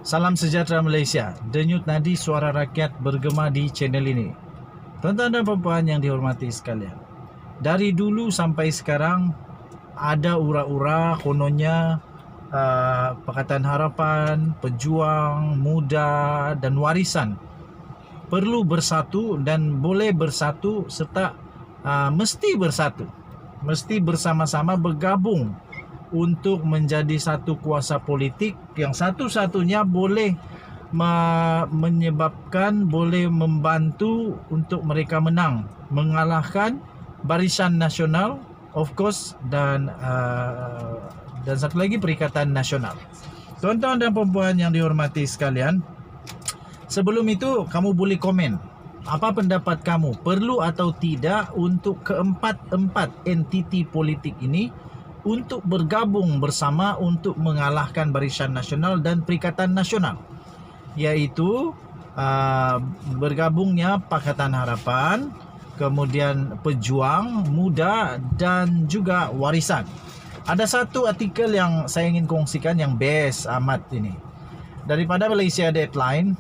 Salam sejahtera Malaysia. Denyut nadi suara rakyat bergema di channel ini. Tuan-tuan dan puan yang dihormati sekalian, dari dulu sampai sekarang ada ura-ura kononnya Pakatan Harapan, Pejuang, Muda dan Warisan perlu bersatu dan boleh bersatu serta mesti bersatu. Mesti bersama-sama bergabung untuk menjadi satu kuasa politik yang satu-satunya boleh menyebabkan, boleh membantu untuk mereka menang, mengalahkan Barisan Nasional, of course, dan satu lagi Perikatan Nasional. Tuan-tuan dan puan yang dihormati sekalian, sebelum itu kamu boleh komen apa pendapat kamu, perlu atau tidak untuk keempat-empat entiti politik ini untuk bergabung bersama untuk mengalahkan Barisan Nasional dan Perikatan Nasional, iaitu bergabungnya Pakatan Harapan, kemudian Pejuang, Muda dan juga Warisan. Ada satu artikel yang saya ingin kongsikan yang best amat ini, daripada Malaysia Deadline.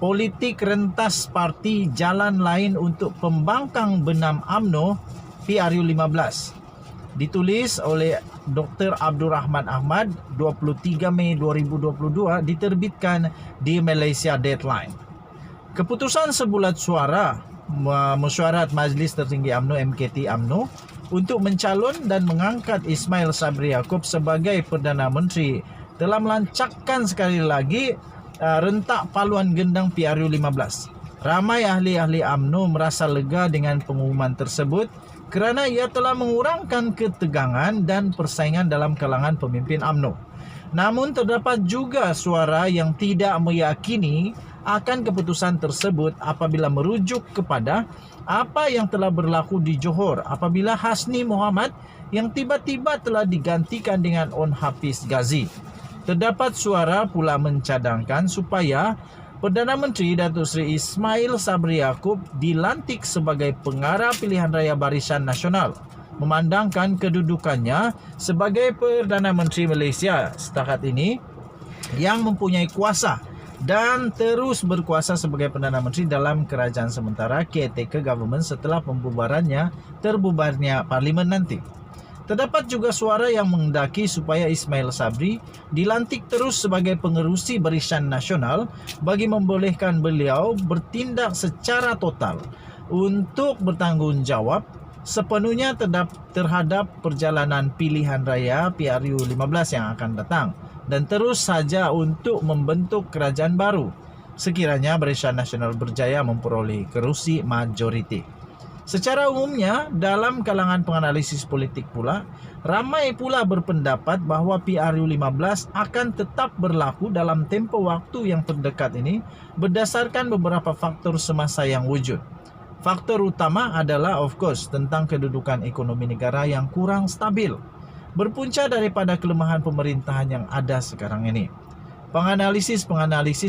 Politik rentas parti jalan lain untuk pembangkang benam UMNO PRU 15. Ditulis oleh Dr. Abdul Rahman Ahmad, 23 Mei 2022, diterbitkan di Malaysia Deadline. Keputusan sebulat suara mesyuarat Majlis Tertinggi UMNO MKT UMNO untuk mencalon dan mengangkat Ismail Sabri Yaakob sebagai Perdana Menteri telah melancakkan sekali lagi rentak paluan gendang PRU 15. Ramai ahli-ahli UMNO merasa lega dengan pengumuman tersebut kerana ia telah mengurangkan ketegangan dan persaingan dalam kalangan pemimpin UMNO. Namun terdapat juga suara yang tidak meyakini akan keputusan tersebut apabila merujuk kepada apa yang telah berlaku di Johor apabila Hasni Mohamad yang tiba-tiba telah digantikan dengan On Hafiz Ghazi. Terdapat suara pula mencadangkan supaya Perdana Menteri Datuk Seri Ismail Sabri Yaakob dilantik sebagai pengarah pilihan raya Barisan Nasional, memandangkan kedudukannya sebagai Perdana Menteri Malaysia setakat ini yang mempunyai kuasa dan terus berkuasa sebagai Perdana Menteri dalam kerajaan sementara caretaker government setelah terbubarnya parlimen nanti. Terdapat juga suara yang menghendaki supaya Ismail Sabri dilantik terus sebagai pengerusi Barisan Nasional bagi membolehkan beliau bertindak secara total untuk bertanggungjawab sepenuhnya terhadap perjalanan pilihan raya PRU 15 yang akan datang dan terus saja untuk membentuk kerajaan baru sekiranya Barisan Nasional berjaya memperoleh kerusi majoriti. Secara umumnya, dalam kalangan penganalisis politik pula, ramai pula berpendapat bahawa PRU 15 akan tetap berlaku dalam tempoh waktu yang terdekat ini berdasarkan beberapa faktor semasa yang wujud. Faktor utama adalah of course tentang kedudukan ekonomi negara yang kurang stabil, berpunca daripada kelemahan pemerintahan yang ada sekarang ini. Penganalisis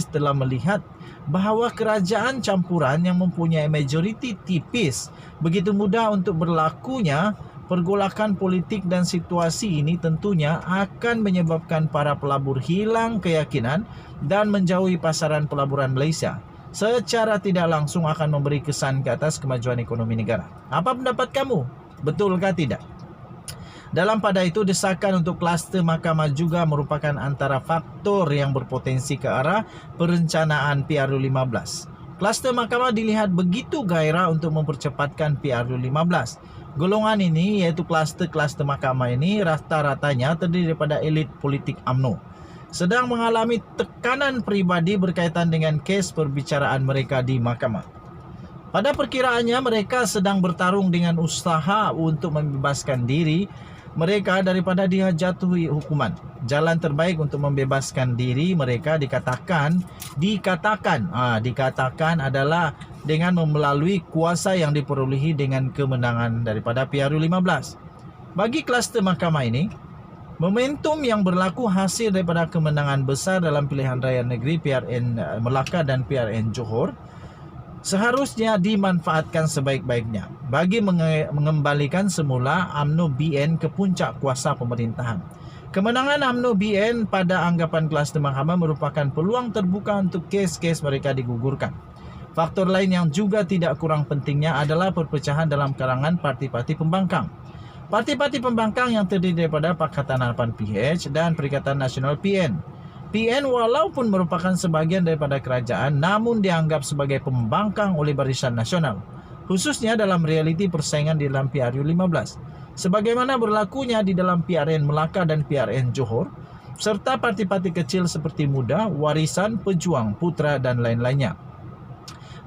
telah melihat bahawa kerajaan campuran yang mempunyai majoriti tipis begitu mudah untuk berlakunya pergolakan politik dan situasi ini tentunya akan menyebabkan para pelabur hilang keyakinan dan menjauhi pasaran pelaburan Malaysia. Secara tidak langsung akan memberi kesan ke atas kemajuan ekonomi negara. Apa pendapat kamu? Betulkah tidak? Dalam pada itu, desakan untuk kluster mahkamah juga merupakan antara faktor yang berpotensi ke arah perencanaan PRU 15. Kluster mahkamah dilihat begitu gairah untuk mempercepatkan PRU 15. Golongan ini, iaitu kluster mahkamah ini, rata-ratanya terdiri daripada elit politik UMNO, sedang mengalami tekanan peribadi berkaitan dengan kes perbicaraan mereka di mahkamah. Pada perkiraannya, mereka sedang bertarung dengan usaha untuk membebaskan diri mereka daripada dijatuhi hukuman. Jalan terbaik untuk membebaskan diri mereka dikatakan adalah dengan melalui kuasa yang diperolehi dengan kemenangan daripada PRU 15. Bagi kluster mahkamah ini, momentum yang berlaku hasil daripada kemenangan besar dalam pilihan raya negeri PRN Melaka dan PRN Johor seharusnya dimanfaatkan sebaik-baiknya bagi mengembalikan semula UMNO BN ke puncak kuasa pemerintahan. Kemenangan UMNO BN pada anggapan kelas di mahkamah merupakan peluang terbuka untuk kes-kes mereka digugurkan. Faktor lain yang juga tidak kurang pentingnya adalah perpecahan dalam kalangan parti-parti pembangkang. Parti-parti pembangkang yang terdiri daripada Pakatan Harapan PH dan Perikatan Nasional PN. PN walaupun merupakan sebahagian daripada kerajaan namun dianggap sebagai pembangkang oleh Barisan Nasional, khususnya dalam realiti persaingan di dalam PRU 15. Sebagaimana berlakunya di dalam PRN Melaka dan PRN Johor, serta parti-parti kecil seperti Muda, Warisan, Pejuang, Putra dan lain-lainnya.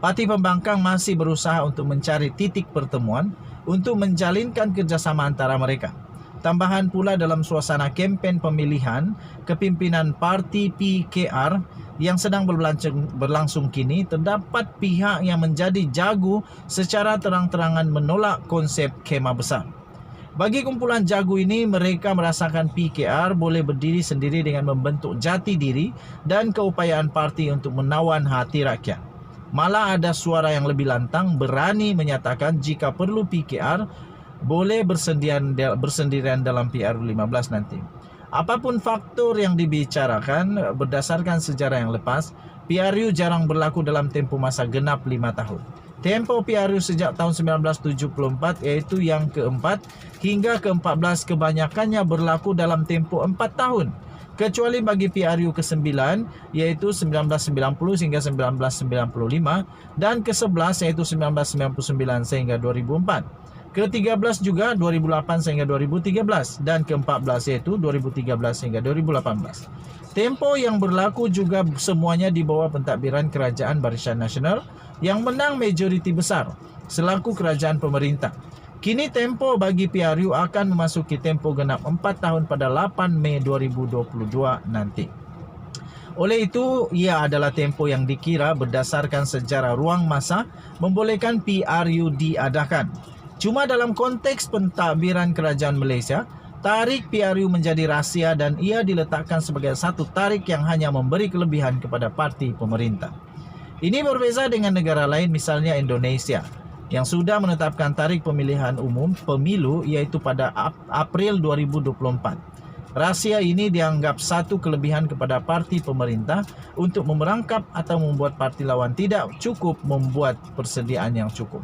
Parti pembangkang masih berusaha untuk mencari titik pertemuan untuk menjalinkan kerjasama antara mereka. Tambahan pula dalam suasana kempen pemilihan kepimpinan parti PKR yang sedang berlangsung kini, terdapat pihak yang menjadi jago secara terang-terangan menolak konsep kemah besar. Bagi kumpulan jago ini, mereka merasakan PKR boleh berdiri sendiri dengan membentuk jati diri dan keupayaan parti untuk menawan hati rakyat. Malah ada suara yang lebih lantang berani menyatakan jika perlu PKR boleh bersendirian dalam PRU 15 nanti. Apapun faktor yang dibicarakan, berdasarkan sejarah yang lepas, PRU jarang berlaku dalam tempoh masa genap 5 tahun. Tempoh PRU sejak tahun 1974 iaitu yang keempat hingga ke-14 kebanyakannya berlaku dalam tempoh 4 tahun. Kecuali bagi PRU ke-9 iaitu 1990 hingga 1995 dan ke-11 iaitu 1999 sehingga 2004. Ke-13 juga 2008 sehingga 2013 dan ke-14 yaitu 2013 hingga 2018. Tempo yang berlaku juga semuanya di bawah pentadbiran Kerajaan Barisan Nasional yang menang majoriti besar selaku kerajaan pemerintah. Kini tempo bagi PRU akan memasuki tempo genap 4 tahun pada 8 Mei 2022 nanti. Oleh itu, ia adalah tempo yang dikira berdasarkan sejarah ruang masa membolehkan PRU diadakan. Cuma dalam konteks pentadbiran kerajaan Malaysia, tarik PRU menjadi rahsia dan ia diletakkan sebagai satu tarik yang hanya memberi kelebihan kepada parti pemerintah. Ini berbeza dengan negara lain misalnya Indonesia yang sudah menetapkan tarik pemilihan umum pemilu iaitu pada April 2024. Rahsia ini dianggap satu kelebihan kepada parti pemerintah untuk memerangkap atau membuat parti lawan tidak cukup membuat persediaan yang cukup.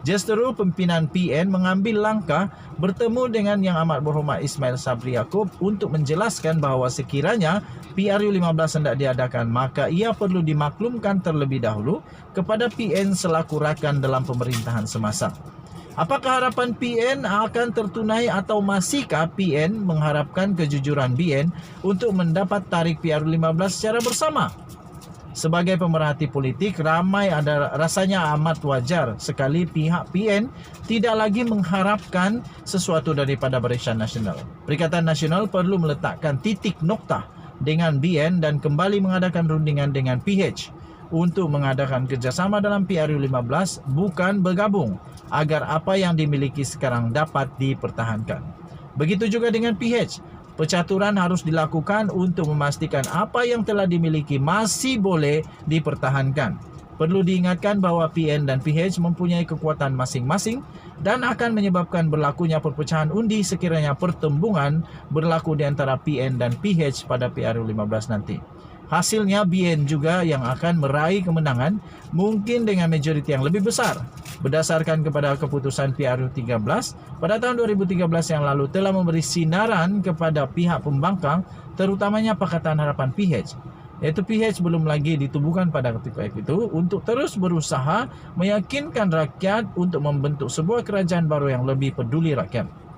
Justeru pimpinan PN mengambil langkah bertemu dengan Yang Amat Berhormat Ismail Sabri Yaakob untuk menjelaskan bahawa sekiranya PRU 15 hendak diadakan, maka ia perlu dimaklumkan terlebih dahulu kepada PN selaku rakan dalam pemerintahan semasa. Apakah harapan PN akan tertunai atau masihkah PN mengharapkan kejujuran BN untuk mendapat tarik PRU 15 secara bersama? Sebagai pemerhati politik, ramai ada rasanya amat wajar sekali pihak PN tidak lagi mengharapkan sesuatu daripada Barisan Nasional. Perikatan Nasional perlu meletakkan titik noktah dengan BN dan kembali mengadakan rundingan dengan PH untuk mengadakan kerjasama dalam PRU 15, bukan bergabung, agar apa yang dimiliki sekarang dapat dipertahankan. Begitu juga dengan PH. Percaturan harus dilakukan untuk memastikan apa yang telah dimiliki masih boleh dipertahankan. Perlu diingatkan bahawa PN dan PH mempunyai kekuatan masing-masing dan akan menyebabkan berlakunya perpecahan undi sekiranya pertembungan berlaku di antara PN dan PH pada PRU 15 nanti. Hasilnya BN juga yang akan meraih kemenangan mungkin dengan majoriti yang lebih besar. Berdasarkan kepada keputusan PRU 13 pada tahun 2013 yang lalu telah memberi sinaran kepada pihak pembangkang terutamanya Pakatan Harapan PH. Iaitu PH belum lagi ditubuhkan pada ketika itu untuk terus berusaha meyakinkan rakyat untuk membentuk sebuah kerajaan baru yang lebih peduli rakyat.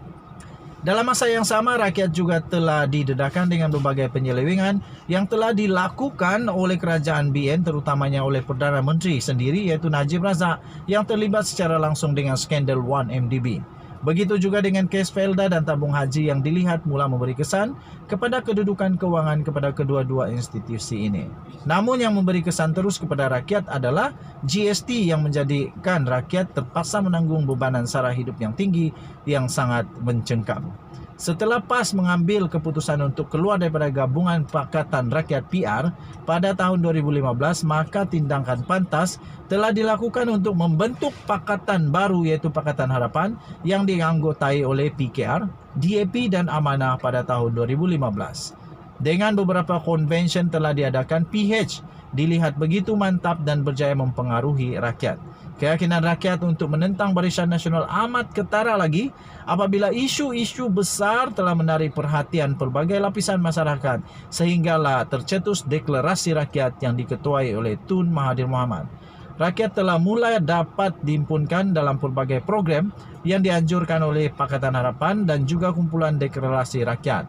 Dalam masa yang sama, rakyat juga telah didedahkan dengan berbagai penyelewengan yang telah dilakukan oleh kerajaan BN terutamanya oleh Perdana Menteri sendiri iaitu Najib Razak yang terlibat secara langsung dengan skandal 1MDB. Begitu juga dengan kes Felda dan tabung haji yang dilihat mula memberi kesan kepada kedudukan kewangan kepada kedua-dua institusi ini. Namun yang memberi kesan terus kepada rakyat adalah GST yang menjadikan rakyat terpaksa menanggung bebanan sara hidup yang tinggi yang sangat mencengkam. Setelah PAS mengambil keputusan untuk keluar daripada Gabungan Pakatan Rakyat PR pada tahun 2015, maka tindakan pantas telah dilakukan untuk membentuk pakatan baru iaitu Pakatan Harapan yang dianggotai oleh PKR, DAP dan Amanah pada tahun 2015. Dengan beberapa konvensyen telah diadakan, PH dilihat begitu mantap dan berjaya mempengaruhi rakyat. Keyakinan rakyat untuk menentang Barisan Nasional amat ketara lagi apabila isu-isu besar telah menarik perhatian pelbagai lapisan masyarakat sehinggalah tercetus deklarasi rakyat yang diketuai oleh Tun Mahathir Mohamad. Rakyat telah mulai dapat diimpunkan dalam pelbagai program yang dianjurkan oleh Pakatan Harapan dan juga kumpulan deklarasi rakyat.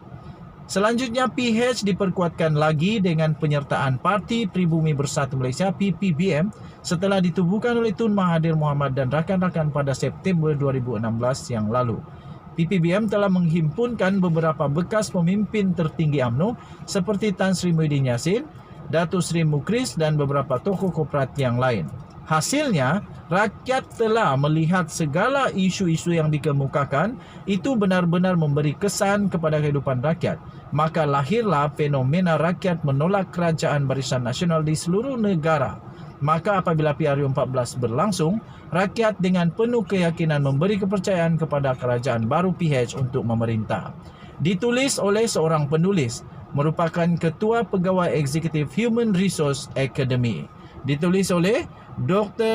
Selanjutnya, PH diperkuatkan lagi dengan penyertaan Parti Pribumi Bersatu Malaysia PPBM setelah ditubuhkan oleh Tun Mahathir Mohamad dan rakan-rakan pada September 2016 yang lalu. PPBM telah menghimpunkan beberapa bekas pemimpin tertinggi UMNO seperti Tan Sri Muhyiddin Yassin, Datuk Seri Mukris dan beberapa tokoh korporat yang lain. Hasilnya, rakyat telah melihat segala isu-isu yang dikemukakan itu benar-benar memberi kesan kepada kehidupan rakyat. Maka lahirlah fenomena rakyat menolak kerajaan Barisan Nasional di seluruh negara. Maka apabila PRU14 berlangsung, rakyat dengan penuh keyakinan memberi kepercayaan kepada kerajaan baru PH untuk memerintah. Ditulis oleh seorang penulis, merupakan Ketua Pegawai Eksekutif Human Resource Academy. Ditulis oleh Dr.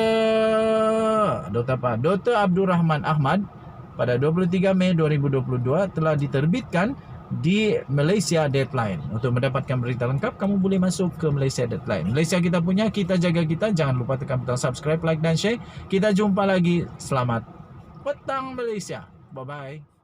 Abdul Rahman Ahmad pada 23 Mei 2022 telah diterbitkan di Malaysia Deadline. Untuk mendapatkan berita lengkap, kamu boleh masuk ke Malaysia Deadline. Malaysia kita punya, kita jaga kita. Jangan lupa tekan butang subscribe, like dan share. Kita jumpa lagi. Selamat petang Malaysia. Bye-bye.